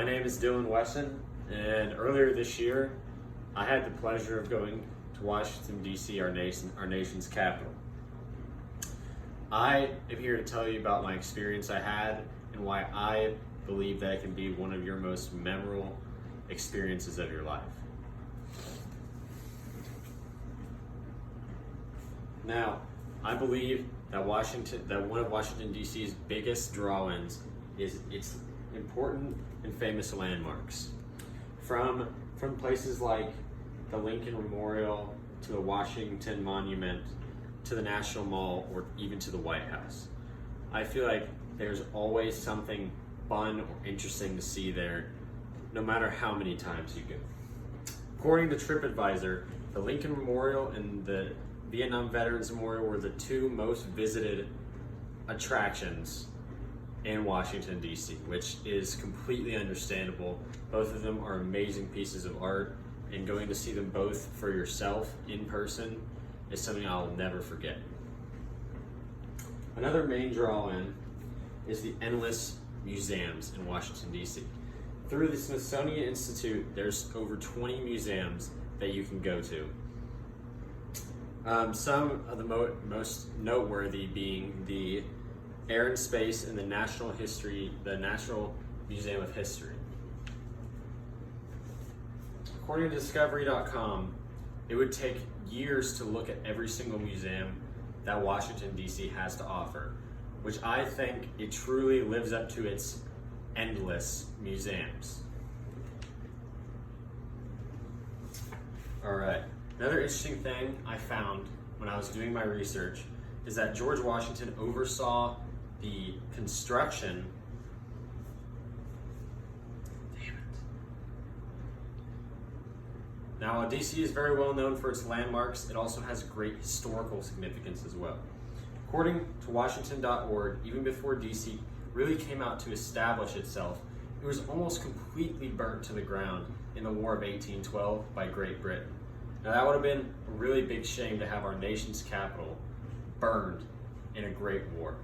My name is Dylan Wesson, and earlier this year, I had the pleasure of going to Washington, D.C., our nation's capital. I am here to tell you about my experience I had and why I believe that it can be one of your most memorable experiences of your life. Now, I believe that one of Washington, D.C.'s biggest draw-ins is its important and famous landmarks. From places like the Lincoln Memorial to the Washington Monument to the National Mall or even to the White House. I feel like there's always something fun or interesting to see there, no matter how many times you go. According to TripAdvisor, the Lincoln Memorial and the Vietnam Veterans Memorial were the two most visited attractions in Washington, D.C., which is completely understandable. Both of them are amazing pieces of art, and going to see them both for yourself in person is something I'll never forget. Another main draw-in is the endless museums in Washington, D.C. Through the Smithsonian Institute, there's over 20 museums that you can go to. Some of the most noteworthy being the Air and Space and the National Museum of History. According to Discovery.com, it would take years to look at every single museum that Washington, D.C. has to offer, which I think it truly lives up to its endless museums. All right. Another interesting thing I found when I was doing my research is that George Washington oversaw the construction. Now, while DC is very well known for its landmarks, it also has great historical significance as well. According to Washington.org, even before DC really came out to establish itself, it was almost completely burnt to the ground in the War of 1812 by Great Britain. Now, that would have been a really big shame to have our nation's capital burned in a great war.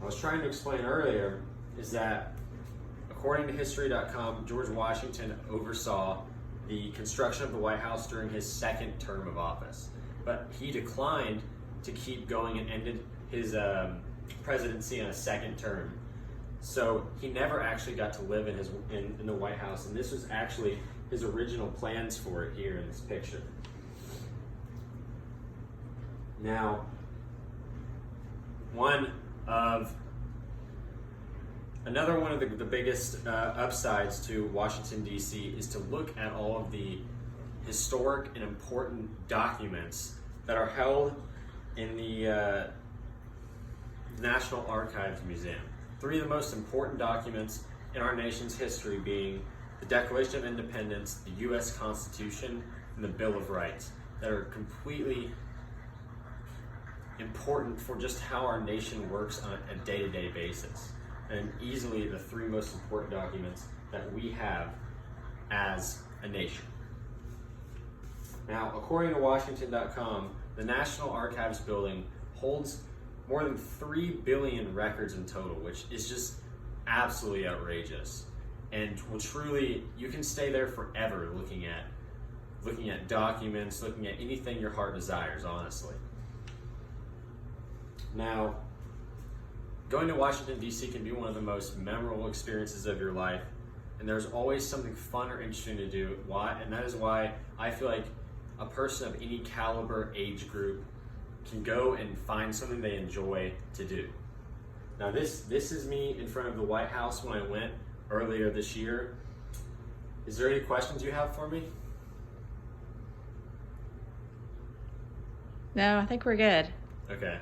I was trying to explain earlier is that, according to History.com, George Washington oversaw the construction of the White House during his second term of office, but he declined to keep going and ended his presidency on a second term. So he never actually got to live in the White House, and this was actually his original plans for it here in this picture. Now, another one of the biggest upsides to Washington, D.C. is to look at all of the historic and important documents that are held in the National Archives Museum. Three of the most important documents in our nation's history being the Declaration of Independence, the U.S. Constitution, and the Bill of Rights that are completely important for just how our nation works on a day-to-day basis, and easily the three most important documents that we have as a nation. Now, according to Washington.com, the National Archives building holds more than 3 billion records in total, which is just absolutely outrageous. And will truly, you can stay there forever looking at documents, looking at anything your heart desires, honestly. Now, going to Washington, D.C. can be one of the most memorable experiences of your life, and there's always something fun or interesting to do. And that is why I feel like a person of any caliber, age group, can go and find something they enjoy to do. Now, this is me in front of the White House when I went earlier this year. Is there any questions you have for me? No, I think we're good. Okay.